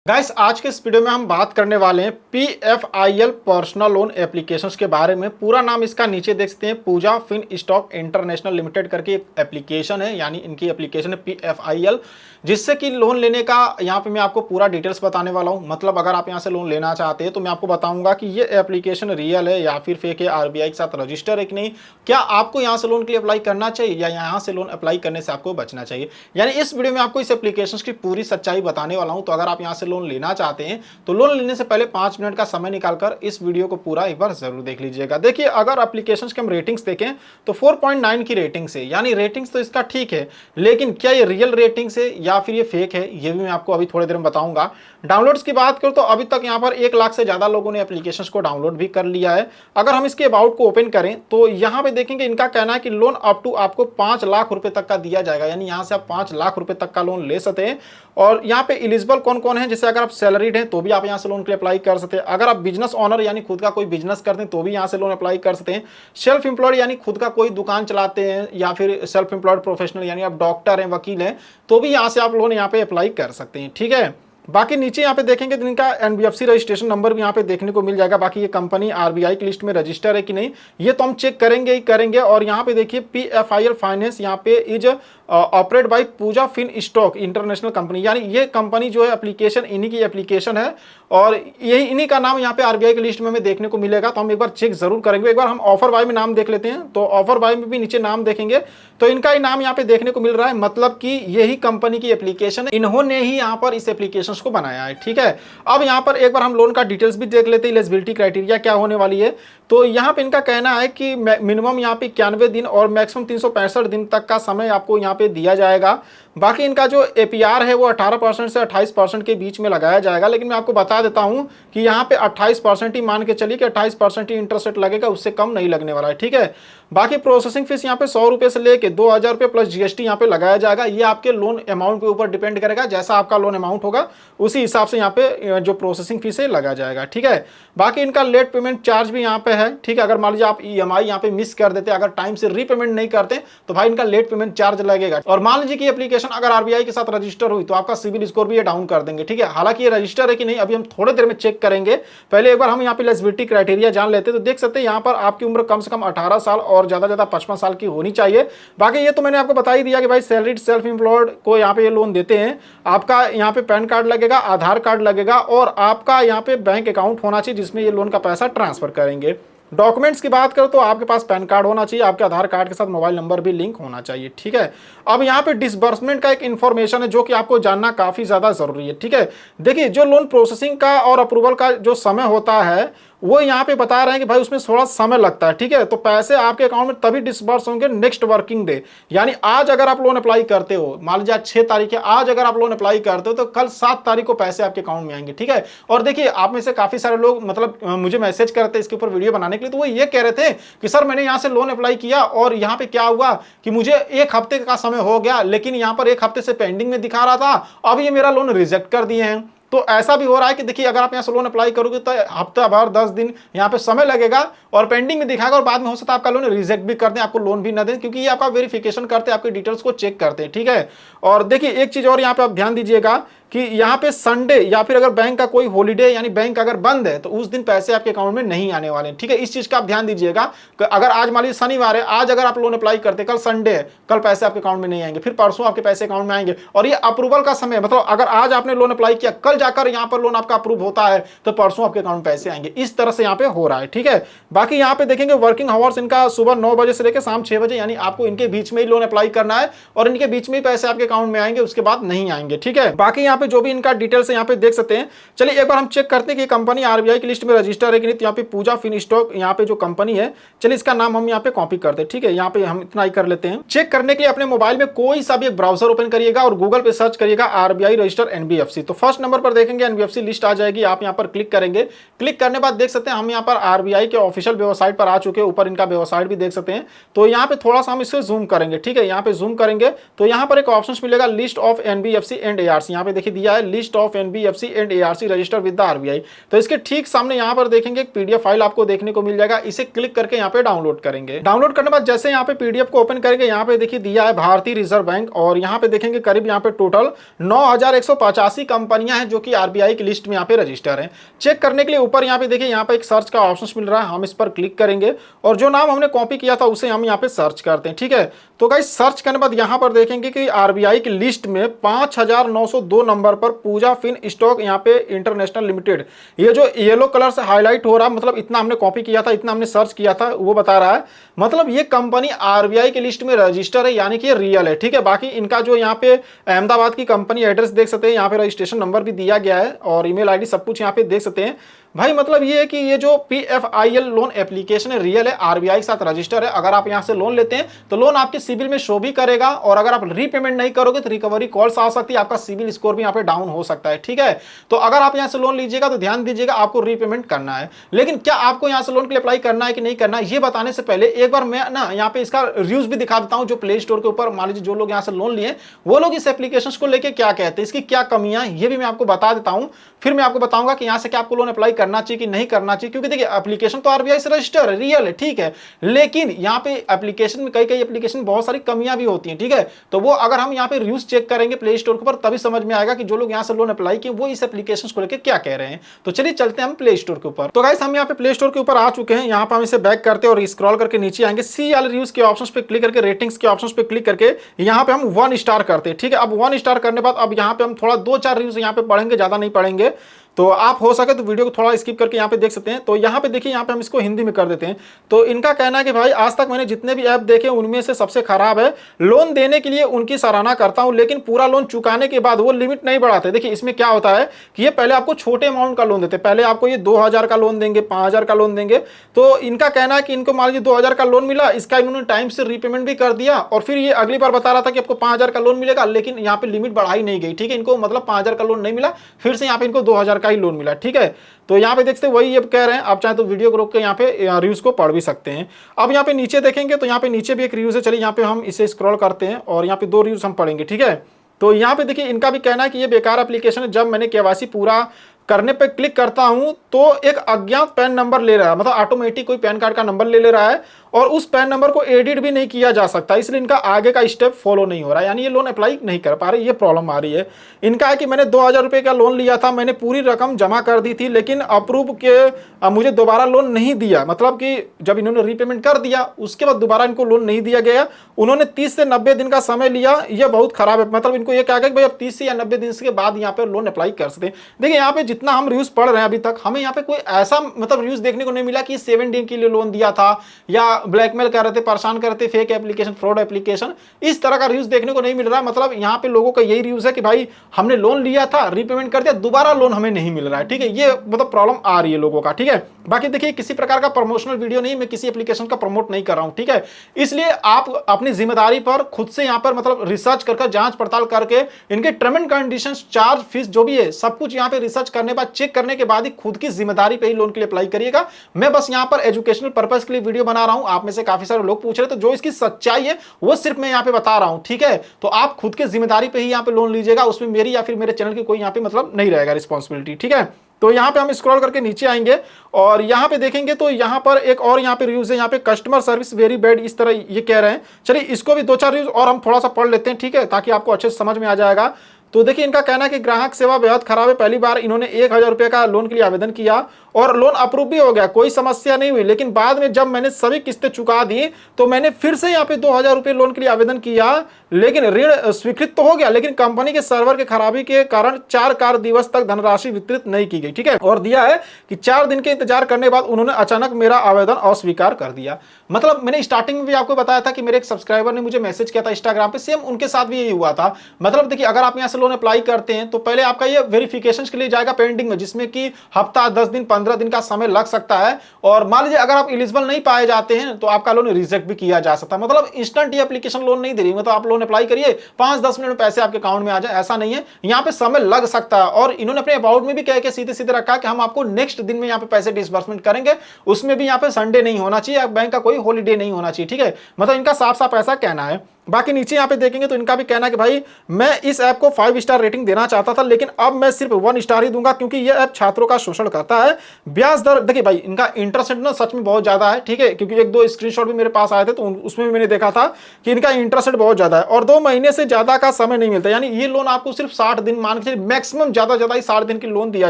Guys आज के इस वीडियो में हम बात करने वाले हैं PFIL पर्सनल लोन एप्लीकेशंस के बारे में। पूरा नाम इसका नीचे देख सकते हैं, पूजा फिन स्टॉक इंटरनेशनल लिमिटेड करके एक एप्लीकेशन है, यानी इनकी एप्लीकेशन है PFIL, जिससे कि लोन लेने का यहाँ पे मैं आपको पूरा डिटेल्स बताने वाला हूँ। मतलब अगर आप यहाँ से लोन लेना चाहते हैं तो मैं आपको बताऊंगा कि ये एप्लीकेशन रियल है या फिर फेक है, RBI के साथ रजिस्टर है कि नहीं, क्या आपको यहाँ से लोन के लिए अप्लाई करना चाहिए या यहाँ से लोन अप्लाई करने से आपको बचना चाहिए। यानी इस वीडियो में आपको इस एप्लीकेशन की पूरी सच्चाई बताने वाला हूँ। तो अगर आप यहाँ से लोन लेना चाहते हैं तो लोन लेने से पहले 5 मिनट का समय निकालकर इस वीडियो को पूरा एक बार जरूर देख लीजिएगा। देखिए, अगर एप्लीकेशंस के हम रेटिंग्स देखें तो 4.9 की रेटिंग्स है, यानी रेटिंग्स तो इसका ठीक है, लेकिन क्या ये रियल रेटिंग्स है या फिर ये फेक है, ये भी मैं आपको अभी थोड़ी देर में बताऊंगा। डाउनलोड्स की बात करूं तो अभी तक यहाँ पर 1 लाख से ज्यादा लोगों ने एप्लीकेशंस को डाउनलोड भी कर लिया है। अगर हम इसके अबाउट को ओपन करें तो यहाँ पे देखेंगे इनका कहना है कि लोन अप टू आपको 5 लाख रुपए तक का दिया जाएगा, यानी यहाँ से आप 5 लाख रुपए तक का लोन ले सकते हैं। और यहाँ पे एलिजिबल कौन कौन है, जैसे अगर आप सैलरीड हैं तो भी आप यहाँ से लोन के लिए अप्लाई कर सकते हैं। अगर आप बिजनेस ओनर यानी खुद का कोई बिजनेस करते हैं तो भी यहाँ से लोन अप्लाई कर सकते हैं। सेल्फ एम्प्लॉयड यानी खुद का कोई दुकान चलाते हैं, या फिर सेल्फ एम्प्लॉयड प्रोफेशनल यानी आप डॉक्टर हैं, वकील हैं, तो भी यहाँ से आप लोन यहाँ पे अप्लाई कर सकते हैं। ठीक है, बाकी नीचे यहाँ पे देखेंगे तो इनका NBFC रजिस्ट्रेशन नंबर भी यहाँ पे देखने को मिल जाएगा। बाकी ये कंपनी RBI की लिस्ट में रजिस्टर है कि नहीं, ये तो हम चेक करेंगे ही करेंगे। और यहाँ पे देखिए PFIL फाइनेंस यहाँ पे is operate by Pooja fin stock international company, यानी ये कंपनी जो है एप्लीकेशन इन्हीं की एप्लीकेशन है और यही इन्हीं का नाम यहाँ पे RBI की लिस्ट में हमें देखने को मिलेगा। तो हम एक बार चेक जरूर करेंगे। एक बार हम ऑफर बाय में नाम देख लेते हैं, तो ऑफर बाय में भी नीचे नाम देखेंगे तो इनका ही नाम यहाँ पे देखने को मिल रहा है, मतलब कि यही कंपनी की एप्लीकेशन है, इन्होंने ही यहाँ पर इस एप्लीकेशन को बनाया है। ठीक है, अब यहाँ पर एक बार हम लोन का डिटेल्स भी देख लेते हैं, एलिजिबिलिटी क्राइटेरिया क्या होने वाली है। तो यहाँ पे इनका कहना है कि मिनिमम यहाँ पे 91 दिन और मैक्सिमम 365 दिन तक का समय आपको यहाँ पे दिया जाएगा। बाकी इनका जो APR है वो 18% से 28% के बीच में लगाया जाएगा, लेकिन मैं आपको बता देता हूं कि यहाँ पे 28% ही मान के चलिए कि 28% ही इंटरेस्ट रेट लगेगा, उससे कम नहीं लगने वाला है। ठीक है, बाकी प्रोसेसिंग फीस यहाँ पे 100 रुपये से लेके 2000 रुपये प्लस GST यहाँ पे लगाया जाएगा। ये आपके लोन अमाउंट के ऊपर डिपेंड करेगा, जैसा आपका लोन अमाउंट होगा उसी हिसाब से यहाँ पे जो प्रोसेसिंग फीस है लगाया जाएगा। ठीक है, बाकी इनका लेट पेमेंट चार्ज भी यहाँ पे है। ठीक है, अगर मान लीजिए आप EMI यहाँ पे मिस कर देते, अगर टाइम से रीपेमेंट नहीं करते तो भाई इनका लेट पेमेंट चार्ज लगेगा। और मान लीजिए कि एप्लीकेशन अगर RBI के साथ रजिस्टर हुई तो आपका सिविल स्कोर भी ये डाउन कर देंगे। ठीक है, हालांकि ये रजिस्टर है कि नहीं अभी हम थोड़ी देर में चेक करेंगे। पहले एक बार हम यहाँ पे एलिजिबिलिटी क्राइटेरिया जान लेते हैं। तो देख सकते हैं यहाँ पर आपकी उम्र कम से कम 18 साल और ज्यादा 55 साल की होनी चाहिए। बाकी ये तो मैंने आपको बता ही दिया कि भाई सैलरीड सेल्फ एम्प्लॉयड को यहाँ पे ये लोन देते हैं। आपका यहाँ पे पैन कार्ड लगेगा, आधार कार्ड लगेगा और आपका यहाँ पे बैंक अकाउंट होना चाहिए जिसमें ये लोन का पैसा ट्रांसफर करेंगे। डॉक्यूमेंट्स की बात करो तो आपके पास पैन कार्ड होना चाहिए, आपके आधार कार्ड के साथ मोबाइल नंबर भी लिंक होना चाहिए। ठीक है, अब यहाँ पे डिसबर्समेंट का एक इन्फॉर्मेशन है जो कि आपको जानना काफी ज्यादा जरूरी है। ठीक है, देखिए जो लोन प्रोसेसिंग का और अप्रूवल का जो समय होता है वो यहाँ पे बता रहे हैं कि भाई उसमें थोड़ा समय लगता है। ठीक है, तो पैसे आपके अकाउंट में तभी डिसबर्स होंगे नेक्स्ट वर्किंग डे, यानी आज अगर आप लोन अप्लाई करते हो, मान लीजिए आज 6 तारीख है, आज अगर आप लोन अप्लाई करते हो तो कल 7 तारीख को पैसे आपके अकाउंट में आएंगे। ठीक है, और देखिए आप में से काफी सारे लोग मतलब मुझे मैसेज करते इसके ऊपर वीडियो बनाने के लिए, तो वो ये कह रहे थे कि सर मैंने यहाँ से लोन अप्लाई किया और यहाँ पे क्या हुआ कि मुझे 1 हफ्ते का समय हो गया, लेकिन यहाँ पर 1 हफ्ते से पेंडिंग में दिखा रहा था, अब ये मेरा लोन रिजेक्ट कर दिए हैं। तो ऐसा भी हो रहा है कि देखिए अगर आप यहाँ से लोन अप्लाई करोगे तो हफ्ता भर 10 दिन यहाँ पे समय लगेगा और पेंडिंग में दिखाएगा और बाद में हो सकता है आपका लोन रिजेक्ट भी कर दें, आपको लोन भी ना दें, क्योंकि ये आपका वेरिफिकेशन करते हैं, आपकी डिटेल्स को चेक करते हैं। ठीक है, और देखिए एक चीज और यहाँ पे आप ध्यान दीजिएगा कि यहाँ पे संडे या फिर अगर बैंक का कोई हॉलीडे यानी बैंक अगर बंद है तो उस दिन पैसे आपके अकाउंट में नहीं आने वाले। ठीक है, इस चीज का आप ध्यान दीजिएगा कि अगर आज मान लीजिए शनिवार है, आज अगर आप लोन अप्लाई करते, कल संडे है, कल पैसे आपके अकाउंट में नहीं आएंगे, फिर परसों आपके पैसे अकाउंट में आएंगे। और ये अप्रूवल का समय, मतलब अगर आज आपने लोन अप्लाई किया, कल जाकर यहाँ पर लोन आपका अप्रूव होता है तो परसों आपके अकाउंट में पैसे आएंगे। इस तरह से यहाँ पे हो रहा है। ठीक है, बाकी यहाँ पे देखेंगे वर्किंग आवर्स इनका सुबह 9 बजे से लेकर शाम 6 बजे, यानी आपको इनके बीच में ही लोन अप्लाई करना है और इनके बीच में ही पैसे आपके अकाउंट में आएंगे, उसके बाद नहीं आएंगे। ठीक है, बाकी यहाँ पे जो भी इनका डिटेल्स यहाँ पे देख सकते हैं। चलिए एक बार हम चेक करते हैं कि कंपनी RBI की लिस्ट में रजिस्टर है कि नहीं। तो यहाँ पे पूजा फिन स्टॉक यहाँ पे जो कंपनी है, चलिए इसका नाम हम यहाँ पे कॉपी करते हैं। ठीक है, यहाँ पे हम इतना ही कर लेते हैं। चेक करने के लिए अपने मोबाइल में कोई सा भी एक ब्राउजर ओपन करिएगा और गूगल पे सर्च करिएगा RBI रजिस्टर NBFC। तो फर्स्ट नंबर पर देखेंगे NBFC लिस्ट आ जाएगी, आप यहाँ पर क्लिक करेंगे। क्लिक करने बाद देख सकते हैं हम यहाँ पर RBI के ऑफिशियल वेबसाइट पर आ चुके हैं, ऊपर इनका वेबसाइट भी देख सकते हैं। तो यहाँ पे थोड़ा सा हम इससे जूम करेंगे। ठीक है, यहाँ पे जूम करेंगे तो यहाँ पर एक ऑप्शन मिलेगा list of NBFC and ARC। यहाँ पे देखिए देखिए दिया है list of NBFC and ARC register with the RBI. तो इसके ठीक सामने यहाँ पर देखेंगे एक पीडीएफ फाइल आपको देखने को मिल जाएगा, इसे क्लिक करके यहाँ पे डाउनलोड करेंगे। डाउनलोड करने के बाद जैसे यहाँ पे पीडीएफ को ओपन करेंगे, यहाँ पे देखिए दिया है भारतीय रिजर्व बैंक, और यहाँ पे देखेंगे करीब यहाँ पे टोटल 9185 कंपनियां हैं जो कि आरबीआई की लिस्ट में यहाँ पे रजिस्टर हैं। चेक करने के लिए ऊपर यहाँ पे देखिए यहाँ पे एक सर्च का ऑप्शन मिल रहा है, हम इस पर क्लिक करेंगे और जो नाम हमने कॉपी किया था उसे हम यहाँ पे सर्च करते हैं। ठीक है, तो गाइस सर्च करने बाद यहाँ पर देखेंगे कि आरबीआई की लिस्ट में 5902 नंबर पर पूजा फिन स्टॉक यहाँ पे इंटरनेशनल लिमिटेड, ये जो येलो कलर से हाईलाइट हो रहा है, मतलब इतना हमने कॉपी किया था, इतना हमने सर्च किया था, वो बता रहा है मतलब ये कंपनी आरबीआई की लिस्ट में रजिस्टर है, यानी कि ये रियल है। ठीक है, बाकी इनका जो यहाँ पे अहमदाबाद की कंपनी एड्रेस देख सकते हैं, यहाँ पे रजिस्ट्रेशन नंबर भी दिया गया है और ईमेल आईडी सब कुछ यहाँ पे देख सकते हैं। भाई मतलब ये है कि ये जो पीएफआईएल लोन एप्लीकेशन है रियल है, आरबीआई के साथ रजिस्टर है। अगर आप यहाँ से लोन लेते हैं तो लोन आपके सिबिल में शो भी करेगा, और अगर आप रीपेमेंट नहीं करोगे तो रिकवरी कॉल्स आ सकती है, आपका सिबिल स्कोर भी यहाँ पे डाउन हो सकता है। ठीक है, तो अगर आप यहाँ से लोन लीजिएगा तो ध्यान दीजिएगा आपको रीपेमेंट करना है। लेकिन क्या आपको यहाँ से लोन के लिए अप्लाई करना है कि नहीं करना है, ये बताने से पहले एक बार मैं ना यहाँ पे इसका रिव्यूज भी दिखा देता हूँ जो प्ले स्टोर के ऊपर मान लीजिए जो लोग यहाँ से लोन लिए वो लोग इस एप्लीकेशन को लेकर क्या कहते हैं, इसकी क्या कमियां, ये भी मैं आपको बता देता हूँ। फिर मैं आपको बताऊंगा कि यहाँ से क्या आपको लोन अप्लाई करना चाहिए कि नहीं करना चाहिए, क्योंकि देखिए एप्लीकेशन तो आरबीआई से रजिस्टर है, रियल है, ठीक है, लेकिन यहाँ पे एप्लीकेशन में कई एप्लीकेशन बहुत सारी कमियां भी होती हैं। ठीक है, तो वो अगर हम यहाँ पे रिव्यूज चेक करेंगे प्ले स्टोर के ऊपर तभी समझ में आएगा कि जो लोग यहाँ से लोन अप्लाई किए वो इस एप्लीकेशन को लेकर क्या कह रहे हैं। तो चलिए चलते हैं हम प्ले स्टोर के ऊपर। तो गाइस हम यहाँ पे प्ले स्टोर के ऊपर आ चुके हैं, यहाँ पे हम इसे बैक करते हैं और स्क्रॉल करके नीचे आएंगे, सी एल रिव्यूज के ऑप्शन पे क्लिक करके रेटिंग्स के ऑप्शन पे क्लिक करके यहाँ पे हम 1 स्टार करते हैं। ठीक है, अब 1 स्टार करने बाद अब यहाँ पे हम थोड़ा 2-4 रिव्यूज यहाँ पे पढ़ेंगे, ज्यादा नहीं पढ़ेंगे, तो आप हो सके तो वीडियो को थोड़ा स्किप करके यहाँ पे देख सकते हैं। तो यहाँ पे देखिए यहाँ पे हम इसको हिंदी में कर देते हैं। तो इनका कहना है कि भाई आज तक मैंने जितने भी ऐप देखे उनमें से सबसे खराब है, लोन देने के लिए उनकी सराहना करता हूँ लेकिन पूरा लोन चुकाने के बाद वो लिमिट नहीं बढ़ाते। देखिए इसमें क्या होता है कि ये पहले आपको छोटे अमाउंट का लोन देते, पहले आपको ये 2000 का लोन देंगे, 5000 का लोन देंगे। तो इनका कहना है कि इनको मान लीजिए 2000 का लोन मिला, इसका इन्होंने टाइम से रीपेमेंट भी कर दिया और फिर ये अगली बार बता रहा था कि आपको 5000 का लोन मिलेगा, लेकिन यहाँ पे लिमिट बढ़ाई नहीं गई। ठीक है, इनको मतलब 5000 का लोन नहीं मिला, फिर से यहाँ पे इनको 2000 का ही लोन मिला। ठीक है, तो यहाँ पे देखते वही ये कह रहे हैं, आप चाहे तो वीडियो को रोक के यहाँ पे रिव्यूज को पढ़ भी सकते हैं। अब यहाँ पे नीचे देखेंगे तो यहाँ पे नीचे भी एक रिव्यूज है, चलिए यहाँ पे हम इसे स्क्रॉल करते हैं और यहाँ पे 2 रिव्यूज हम पढ़ेंगे। ठीक है, तो यहाँ पे देखिए इनका भी कहना है कि ये बेकार एप्लीकेशन है, जब मैंने केवाईसी पूरा करने पे क्लिक करता हूं तो एक अज्ञात पैन नंबर ले रहा है, मतलब ऑटोमेटिक कोई पैन कार्ड का नंबर ले रहा है और उस पैन नंबर को एडिट भी नहीं किया जा सकता, इसलिए इनका आगे का स्टेप फॉलो नहीं हो रहा है, यानी ये लोन अप्लाई नहीं कर पा रहे, ये प्रॉब्लम आ रही है। इनका है कि मैंने 2000 रुपये का लोन लिया था, मैंने पूरी रकम जमा कर दी थी लेकिन अप्रूव के मुझे दोबारा लोन नहीं दिया, मतलब कि जब इन्होंने रीपेमेंट कर दिया उसके बाद दोबारा इनको लोन नहीं दिया गया। उन्होंने 30 से 90 दिन का समय लिया, ये बहुत खराब है। मतलब इनको ये क्या कि भाई अब 30 से या 90 दिन के बाद यहाँ पे लोन अप्लाई कर सकते हैं। देखिए यहाँ पे जितना हम रिव्यूज पढ़ रहे हैं अभी तक, हमें यहाँ पे कोई ऐसा मतलब रिव्यूज देखने को नहीं मिला कि 7 दिन के लिए लोन दिया था या ब्लैकमेल कर रहे थे, परेशान कर रहे थे, फेक एप्लीकेशन, फ्रॉड एप्लीकेशन, इस तरह का रिव्यूज देखने को नहीं मिल रहा है। मतलब यहाँ पे लोगों का यही रिव्यूज है कि भाई हमने लोन लिया था, रीपेमेंट कर दिया, दोबारा लोन हमें नहीं मिल रहा है। ठीक है, ये मतलब प्रॉब्लम आ रही है लोगों का। ठीक है, बाकी देखिए किसी प्रकार का प्रमोशनल वीडियो नहीं, मैं किसी एप्लीकेशन का प्रमोट नहीं कर रहा हूं। ठीक है, इसलिए आप अपनी जिम्मेदारी पर खुद से यहाँ पर मतलब रिसर्च करके जांच पड़ताल करके इनके term and conditions, charge, fees जो भी है सब कुछ यहाँ पे रिसर्च करने बाद, चेक करने के बाद ही खुद की जिम्मेदारी पे ही लोन के लिए अप्लाई करिएगा। मैं बस यहाँ पर एजुकेशनल पर्पस के लिए वीडियो बना रहा हूं, आप में से काफी सारे लोग पूछ रहे, तो जो इसकी सच्चाई है वो सिर्फ मैं यहाँ पे बता रहा हूं। ठीक है, तो आप खुद के जिम्मेदारी पे ही यहाँ पे लोन लीजिएगा, उसमें मेरी या फिर मेरे चैनल की कोई यहाँ पे मतलब नहीं रहेगा रिस्पॉन्सिबिलिटी। ठीक है, तो यहाँ पे हम स्क्रॉल करके नीचे आएंगे और यहाँ पे देखेंगे तो यहाँ पर एक और यहाँ पे रिव्यूज है, यहाँ पे कस्टमर सर्विस वेरी बैड, इस तरह ये कह रहे हैं। चलिए इसको भी 2-4 रिव्यूज और हम थोड़ा सा पढ़ लेते हैं, ठीक है, ताकि आपको अच्छे से समझ में आ जाएगा। तो देखिए इनका कहना है कि ग्राहक सेवा बेहद खराब है, पहली बार इन्होंने 1000 रुपये का लोन के लिए आवेदन किया और लोन अप्रूव भी हो गया, कोई समस्या नहीं हुई, लेकिन बाद में जब मैंने सभी किस्तें चुका दी तो मैंने फिर से यहाँ पे 2000 रुपये लोन के लिए आवेदन किया, लेकिन ऋण स्वीकृत तो हो गया, लेकिन कंपनी के सर्वर के खराबी के कारण 4 कार्य दिवस तक धनराशि वितरित नहीं की गई। ठीक है, और दिया है कि 4 दिन के इंतजार करने के बाद उन्होंने अचानक मेरा आवेदन अस्वीकार कर दिया। मतलब मैंने स्टार्टिंग में भी आपको बताया था कि मेरे एक सब्सक्राइबर ने मुझे मैसेज किया था इंस्टाग्राम पे, सेम उनके साथ भी यही हुआ था। मतलब देखिए अगर आप यहाँ से लोन अप्लाई करते हैं तो पहले आपका ये वेरिफिकेशन के लिए जाएगा पेंडिंग में, जिसमें कि हफ्ता, 10 दिन, 15 दिन का समय लग सकता है, और मान लीजिए अगर आप एलिजिबल नहीं पाए जाते हैं तो आपका लोन रिजेक्ट भी किया जा सकता है। मतलब इंस्टेंट ये एप्लीकेशन लोन नहीं दे रही, मतलब आप लोन अप्लाई करिए 5-10 मिनट में पैसे आपके अकाउंट में आ जाए, ऐसा नहीं है, यहाँ पे समय लग सकता है। और इन्होंने अपने अबाउट में भी कह के सीधे सीधे रखा कि हम आपको नेक्स्ट दिन में यहाँ पे पैसे डिसबर्समेंट करेंगे, उसमें भी यहाँ पे संडे नहीं होना चाहिए, बैंक का कोई हॉलीडे नहीं होना चाहिए। ठीक है, मतलब इनका साफ साफ ऐसा कहना है। बाकी नीचे यहाँ पे देखेंगे तो इनका भी कहना है कि भाई मैं इस ऐप को 5 स्टार रेटिंग देना चाहता था, लेकिन अब मैं सिर्फ 1 स्टार ही दूंगा क्योंकि ये ऐप छात्रों का शोषण करता है। ब्याज दर देखिए भाई, इनका इंटरेस्ट रेट ना सच में बहुत ज्यादा है, ठीक है, क्योंकि 1-2 स्क्रीनशॉट भी मेरे पास आए थे तो उसमें भी मैंने देखा था कि इनका इंटरेस्ट रेट बहुत ज्यादा है और 2 महीने से ज्यादा का समय नहीं मिलता, यानी ये लोन आपको सिर्फ 60 दिन मान के मैक्सिमम ज्यादा ही 60 दिन की लोन दिया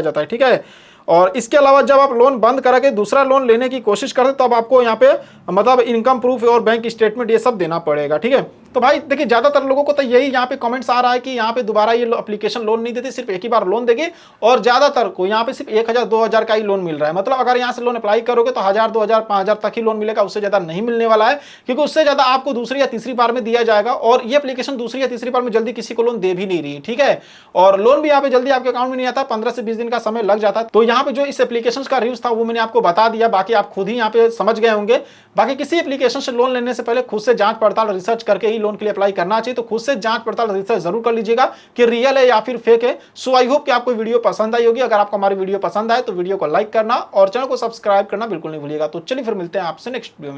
जाता है, ठीक है। और इसके अलावा जब आप लोन बंद करके दूसरा लोन लेने की कोशिश करते तब आपको यहाँ पे मतलब इनकम प्रूफ और बैंक स्टेटमेंट ये सब देना पड़ेगा, ठीक है। तो भाई देखिए ज्यादातर लोगों को तो यही यहाँ पे कमेंट्स आ रहा है कि यहाँ पे दोबारा ये एप्लीकेशन लोन नहीं देती, सिर्फ एक ही बार लोन देगी और ज्यादातर को यहाँ पे सिर्फ 1000-2000 का ही लोन मिल रहा है। मतलब अगर यहाँ से लोन अप्लाई करोगे तो 1000-2000-5000 तक ही लोन मिलेगा, उससे ज्यादा नहीं मिलने वाला है, क्योंकि उससे ज्यादा आपको दूसरी या तीसरी बार में दिया जाएगा और ये एप्लीकेशन दूसरी या तीसरी बार में जल्दी किसी को लोन दे भी नहीं रही है, ठीक है। और लोन भी यहाँ पे जल्दी आपके अकाउंट में नहीं आता, 15 से 20 दिन का समय लग जाता है। तो यहाँ पे जो इस एप्लीकेशन का रिव्यूज था वो मैंने आपको बता दिया, बाकी आप खुद ही यहाँ पे समझ गए होंगे। बाकी किसी एप्लीकेशन से लोन लेने से पहले खुद से जांच पड़ताल रिसर्च करके ही लोन के लिए अप्लाई करना चाहिए, तो खुद से जांच पड़ताल रिसर्च जरूर कर लीजिएगा कि रियल है या फिर फेक है। सो आई होप कि आपको वीडियो पसंद आई होगी। अगर आपको हमारी वीडियो पसंद आए तो वीडियो को लाइक करना और चैनल को सब्सक्राइब करना बिल्कुल नहीं भूलिएगा। तो चलिए फिर मिलते हैं आपसे नेक्स्ट वीडियो में।